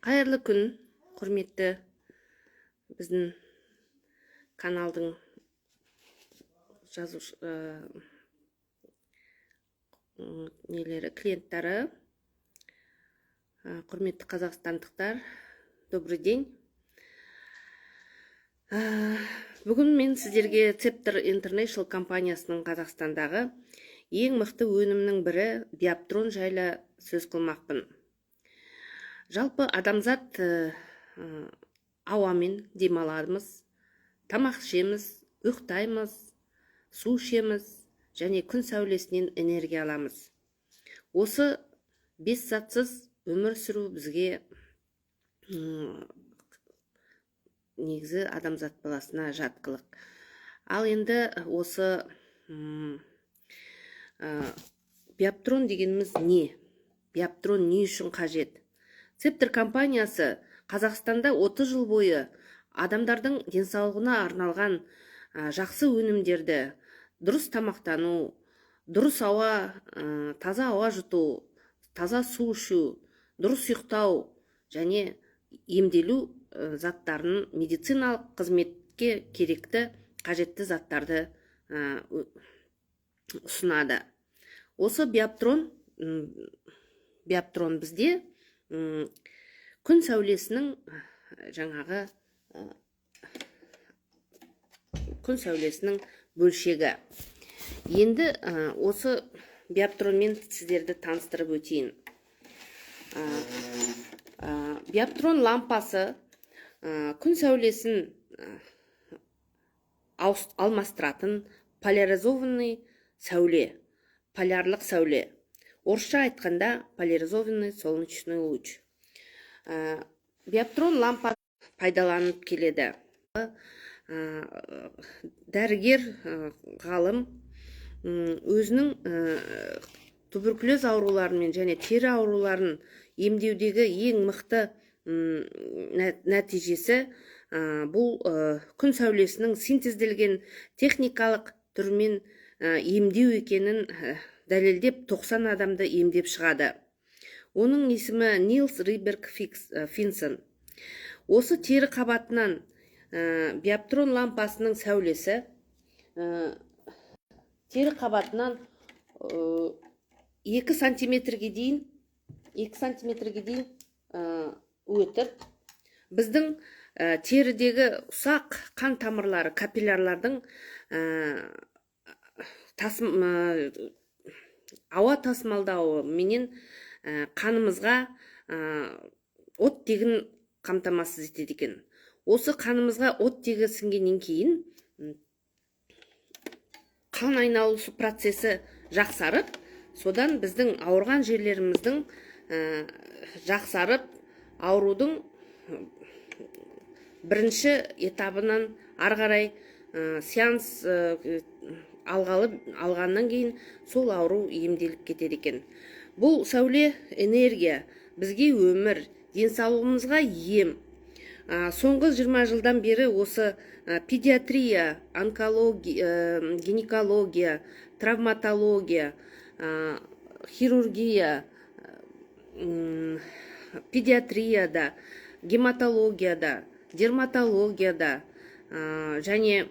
Қайырлы күн, құрметті біздің каналдың клиенттары, құрметті қазақстандықтар, добрый день. Бүгін мен сіздерге Цептер International компаниясының Қазақстандағы ең мықты өнімнің бірі Биоптрон жайлы сөз қылмақпын. Жалпы адамзат ауамен демаламыз, тамақ ішеміз, ұйықтаймыз, су ішеміз және күн сәулесінен энергия аламыз. Осы 5 затсыз өмір сүру бізге негізі адамзат баласына жатқылық. Ал енді осы Биоптрон дегеніміз не? Биоптрон не үшін қажет? Цептер компаниясы Қазақстанда 30 жыл бойы адамдардың денсаулығына арналған жақсы өнімдерді, дұрыс тамақтану, дұрыс ауа, таза ауа жұту, таза су ішу, дұрыс ұйықтау және емделу заттарын, медициналық қызметке керекті қажетті заттарды ұсынады. Осы Биоптрон бізде күн сәулесінің бөлшегі. Енді осы Биоптронмен сіздерді таныстырып өтейін. Биоптрон лампасы күн сәулесін алмастыратын поляризованный сәуле, полярлық сәуле. Орысша айтқанда поляризованный солнечный луч. Биоптрон лампасы пайдаланып келеді. Дәрігер ғалым өзінің туберкулез ауруларымен және тері ауруларын емдеудегі ең мықты нәтижесі бұл күн сәулесінің синтезделген техникалық түрмен емдеу екенін дәлелдеп 90 адамды емдеп шығады. Оның есімі Нилс Риберг Финсон. Осы тері қабатынан Биоптрон лампасының сәулесі тері қабатынан 2 сантиметрге дейін өтіп, біздің терідегі ұсақ қан тамырлары, капиллярлардың ауа тасымалдауы менен қанымызға оттегін қамтамасыз етеді екен. Осы қанымызға оттегі сіңгеннен кейін қан айналысы процесі жақсарып, содан біздің ауырған жерлеріміздің жақсарып, аурудың бірінші этабынан ары қарай сеанс алғаннан кейін сол ауру емделіп кетеді екен. Бұл сәуле энергия, бізге өмір, денсаулығымызға ем. Соңғы 20 жылдан бері осы педиатрия, онкология, гинекология, травматология, хирургия, педиатрияда, гематологияда, дерматологияда және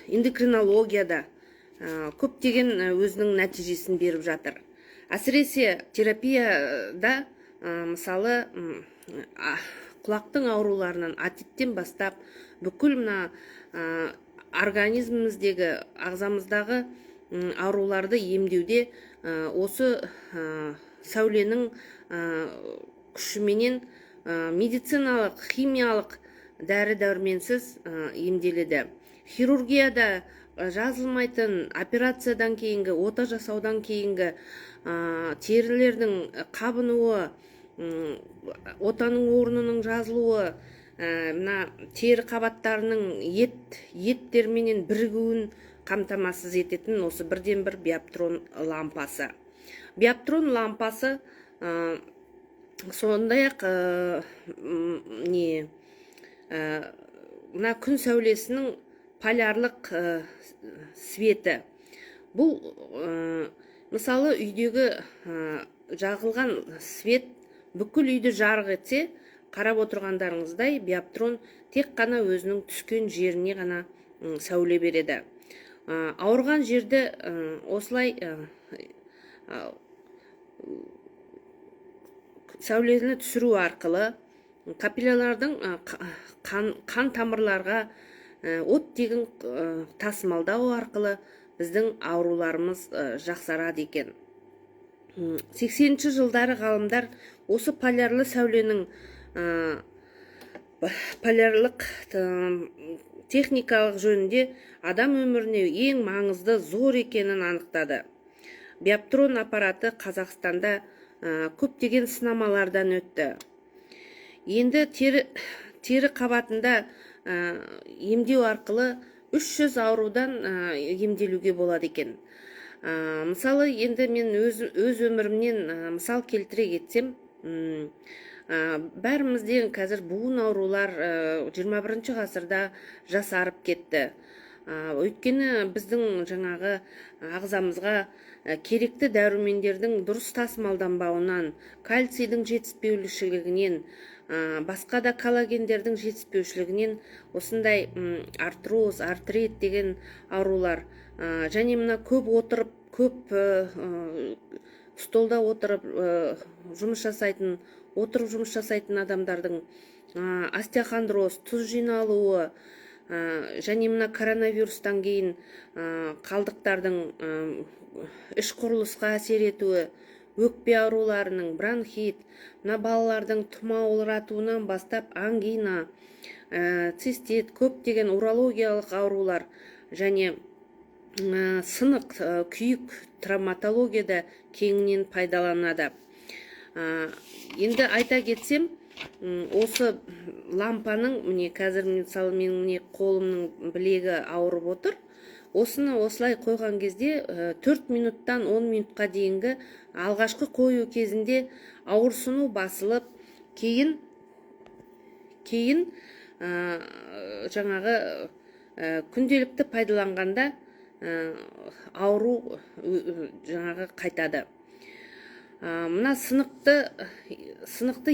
эндокринологияда көптеген өзінің нәтижесін беріп жатыр. Әсіресе терапияда, мысалы, құлақтың ауруларынан атиттен бастап, бүкіл организміміздегі, ағзамыздағы ауруларды емдеуде осы сәуленің күшіменен медициналық, химиялық дәрі-дәрменсіз емделеді. Хирургияда жазылмайтын операциядан кейінгі, ота жасаудан кейінгі терілердің қабынуы, отаның орнының жазылуы, тері қабаттарының еттерменен бірігуін қамтамасыз ететін осы бірден-бір Биоптрон лампасы. Биоптрон лампасы сондай-ақ күн сәулесінің полярлық светі. Бұл Мысалы, үйдегі жағылған свет бүкіл үйді жарық етсе, қарап отырғандарыңыздай, биоптрон тек қана өзінің түскен жеріне ғана сәуле береді. Ауырған жерді осылай сәулені түсіру арқылы капиллялардың қан тамырларға оттегін тасымалдау арқылы біздің ауруларымыз жақсарады екен. 80-ші жылдары ғалымдар осы полярлы сәуленің полярлық техникалық жөнінде адам өміріне ең маңызды зор екенін анықтады. Биоптрон аппараты Қазақстанда көптеген сынамалардан өтті. Енді тері қабатында емдеу арқылы 300 аурудан емделуге болады екен. Мысалы, енді мен өз өмірімнен мысал келтіре кетсем, бәрімізден қазір буын аурулар 21 ғасырда жасарып кетті. Өйткені біздің жаңағы ағзамызға керекті дәрумендердің дұрыс тасымалданбауынан, кальцийдің жетіспеушілігінен, басқа да коллагендердің жетіспеушілігінен осындай артроз, артрит деген аурулар, және мына көп столда отырып жұмыс жасайтын адамдардың остеохондроз, тұз жиналуы, және мына коронавирустан кейін қалдықтардың іш құрылысқа әсер етуі, өкпе ауруларының, бронхит, мына балалардың тұмауратуынан бастап ангина, цистит, көптеген урологиялық аурулар және сынық, күйік, травматологияда кеңінен пайдаланады. Енді айта кетсем, осы лампаның, міне қазір мысалы менің қолымның білегі ауырып отыр. Осыны осылай қойған кезде 4 минуттан 10 минутқа дейінгі алғашқы қою кезінде ауырсыну басылып, кейін жаңағы күнделікті пайдаланғанда ауру жаңағы қайтады. Мына сынықты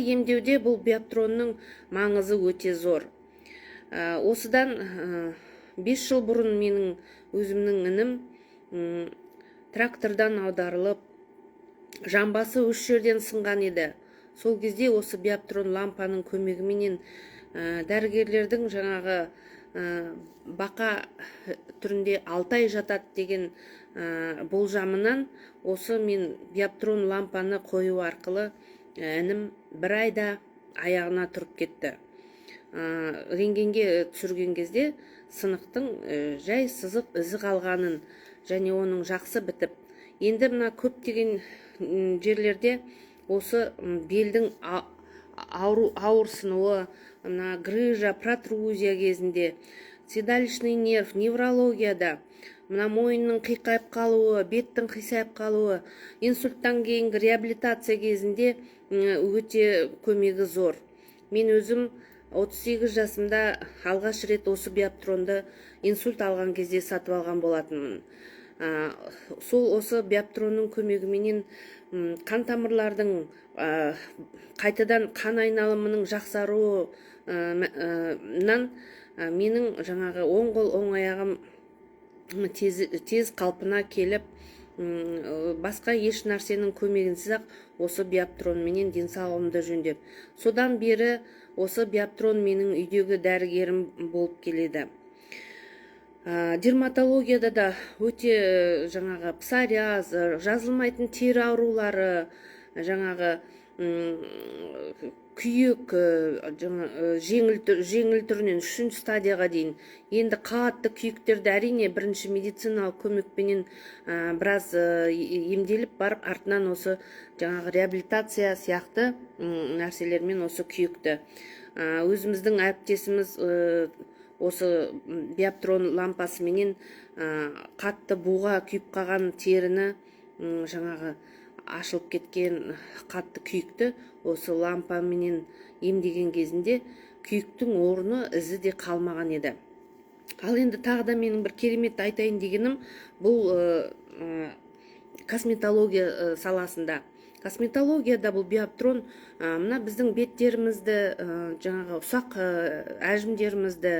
емдеуде бұл биоптронның маңызы өте зор. Осыдан 5 жыл бұрын менің өзімнің інім трактордан аударылып, жамбасы 3 жерден сынған еді. Сол кезде осы биоптрон лампаның көмегіменен дәрігерлердің жаңағы бақа түрінде 6 ай жатады деген болжамынан осы мен биоптрон лампаны қою арқылы інім 1 айда аяғына тұрып кетті. Рентгенге түсірген кезде сынықтың жай сызып ізі қалғанын және оның жақсы бітіп, енді мына көптеген жерлерде осы белдің ауырсынуы, мына грыжа, протрузия кезінде, седалищный нерв, неврологияда, мына мойынның қиқайып қалуы, беттің қисайып қалуы, инсульттан кейінгі реабилитация кезінде өте көмегі зор. Мен өзім 38 жасымда алғаш рет осы биоптронды инсульт алған кезде сатып алған болатынмын. Сол осы биоптронның көмегіменен қан тамырлардың қайтадан қан айналымының жақсаруынан менің жаңағы оң қол, оң аяғым тез қалпына келіп, басқа еш нәрсенің көмегінсіз ақ осы биопtronменен денсаулығымды жөндеп. Содан бері осы биоптрон менің үйдегі дәрігерім болып келеді. Дерматологияда да өте жаңағы псориаз, жазылмайтын тері аурулары, жаңағы күйік, жеңіл түрінен 3-ші стадияға дейін. Енді қатты күйіктерді әрине бірінші медициналық көмекпенен біраз емделіп барып, артынан осы жаңағы реабилитация сияқты нәрселермен осы күйікті. Өзіміздің әріптесіміз осы биоптрон лампасыменен қатты буға күйіп қалған теріні, жаңағы ашылып кеткен қатты күйікті осы лампаменен емдеген кезінде күйіктің орны, ізі де қалмаған еді. Ал енді тағы да менің бір керемет айтайын дегенім, бұл косметология саласында. Косметологияда бұл биоптрон мына біздің беттерімізді, жаңағы ұсақ әжімдерімізді,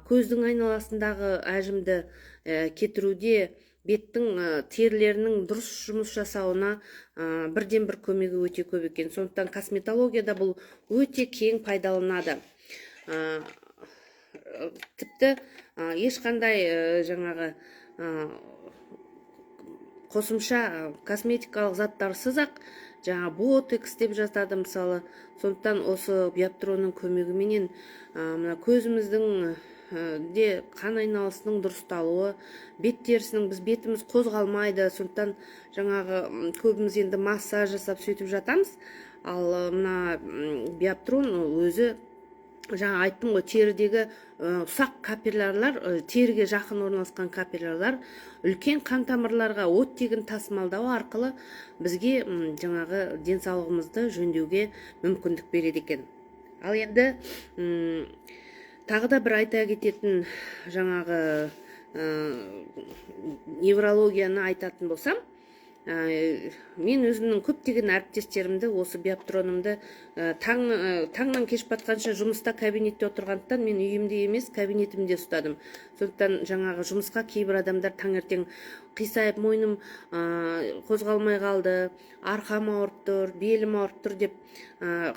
көздің айналасындағы әжімді кетіруде, беттің терілерінің дұрыс жұмыс жасауына бірден бір көмегі өте көп екен. Сондықтан косметологияда бұл өте кең пайдаланады. Тіпті ешқандай жаңағы қосымша косметикалық заттарсыз ақ жаңа ботекс деп жатады мысалы. Сондықтан осы биоптронның көмегіменен мына көзіміздің де қан айналысының дұрысталуы, бет терісінің, біз бетіміз қозғалмайды, сондықтан жаңағы көбіміз енді массаж жасап сөйтіп жатамыз. Ал мына биоптрон өзі, жаңа айттым ғой, терідегі ұсақ капиллярлар, теріге жақын орналасқан капиллярлар үлкен қан тамырларға оттегін тасымалдау арқылы бізге жаңағы денсаулығымызды жөндеуге мүмкіндік береді екен. Ал енді тағы да бір айта кететін жаңағы неврологияны айтатын болсам, мен өзімнің көптеген әріптестерімді осы биоптронымды таңнан кеш батқанша жұмыста кабинетте отырғандықтан мен үйімде емес кабинетімде ұстадым. Сондықтан жаңағы жұмысқа кейбір адамдар таңертең қисайып, мойным қозғалмай қалды, арқам ауырып тұр, белім ауырып тұр деп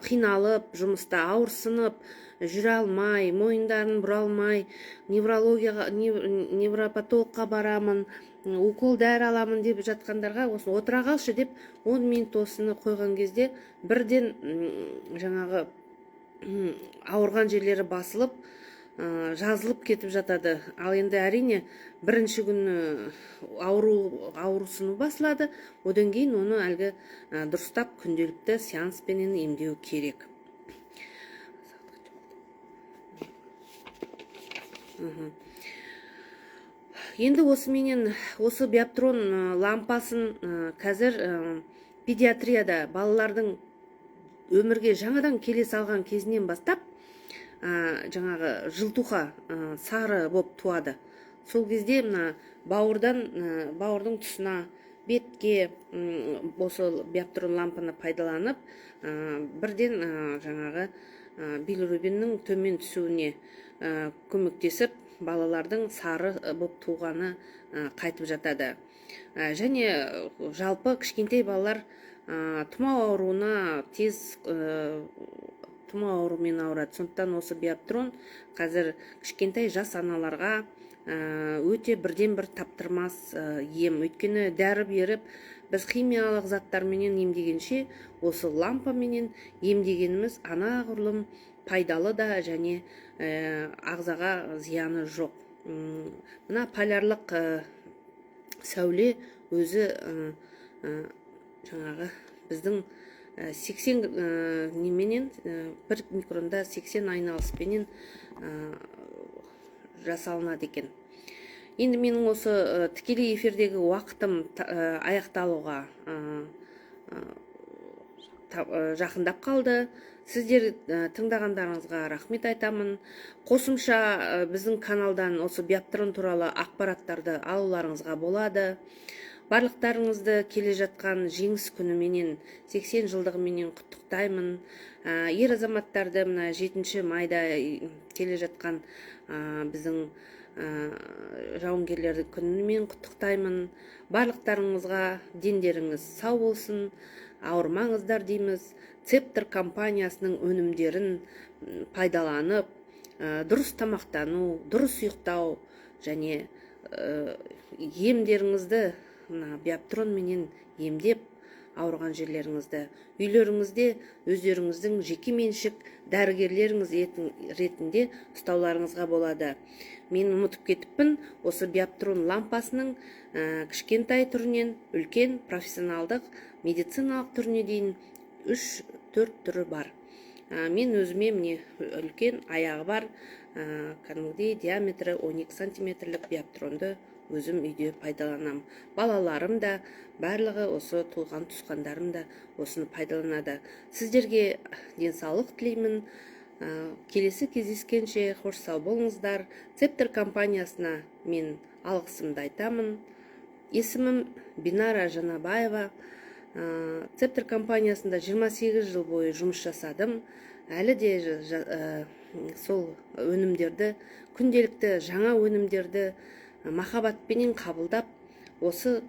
қиналып, жұмыста ауырсынып, жүре алмай, мойындарын бұра алмай, невропатологқа барамын, укол дәрі аламын деп жатқандарға осы отыра қалшы деп 10 минут осыны қойған кезде бірден жаңағы ауырған жерлері басылып, жазылып кетіп жатады. Ал енді әрине бірінші күні ауырсыну басылады, одан кейін оны әлгі дұрыстап күнделікті сеанспенен емдеу керек. Енді осы биоптрон лампасын қазір педиатрияда балалардың өмірге жаңадан келе салған кезінен бастап жаңағы жылтуға сары боп туады. Сол кезде мына бауырдың тұсына, бетке осы биоптрон лампаны пайдаланып бірден жаңағы билирубиннің төмен түсуіне көмектесіп, балалардың сары боп туғаны қайтып жатады. Және жалпы кішкентай балалар тұмау ауруына тез тұмау ауруымен ауырады. Сондықтан осы биоптрон қазір кішкентай жас аналарға өте бірден бір таптырмас ем. Өйткені дәрі беріп, біз химиялық заттарменен емдегенше, осы лампаменен емдегеніміз анағұрлым пайдалы да және ағзаға зияны жоқ. Мына полярлық сәуле өзі жаңағы біздің 80 неменен 1 микронда 80 айналыспенен жасалынады екен. Енді менің осы тікелей эфирдегі уақытым аяқталуға жақындап қалды. Сіздер тыңдағандарыңызға рахмет айтамын. Қосымша біздің каналдан осы биоптрон туралы ақпараттарды алуларыңызға болады. Барлықтарыңызды келе жатқан жеңіс күніменен, 80 жылдығыменен құттықтаймын. Ер азаматтарды мына 7 майда келе жатқан біздің жауынгерлерді күнімен құттықтаймын. Барлықтарыңызға дендеріңіз сау болсын, ауырмаңыздар дейміз. Цептор компаниясының өнімдерін пайдаланып, дұрыс тамақтану, дұрыс ұйықтау және емдеріңізді биоптрон менен емдеп, ауырған жерлеріңізді үйлеріңізде өздеріңіздің жеке меншік дәрігерлеріңіз ретінде ұстауларыңызға болады. Мен ұмытып кетіппін, осы биоптрон лампасының кішкентай түрінен үлкен профессионалдық медициналық түріне дейін 3-4 түрі бар. Мен өзіме міне үлкен аяғы бар, кәдімгідей диаметрі 12 сантиметрлік биоптронды өзім үйде пайдаланам. Балаларым да, барлығы осы туған туысқандарым да осыны пайдаланады. Сіздерге денсаулық тілеймін. Келесі кездескенше қош сау болыңыздар. Цептор компаниясына мен алғысымды айтамын. Есімім Бинара Жанабаева. Цептер компаниясында 28 жыл бойы жұмыс жасадым. Әлі де сол өнімдерді, күнделікті жаңа өнімдерді махаббатпенен қабылдап, осы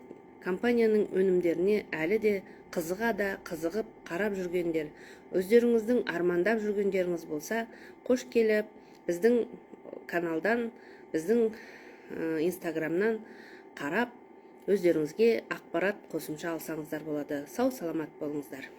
компанияның өнімдеріне әлі де қызығып қарап жүргендер, өздеріңіздің армандап жүргендеріңіз болса, қош келіп, біздің каналдан, біздің инстаграмнан қарап, өздеріңізге ақпарат қосымша алсаңыздар болады. Сау саламат болыңыздар.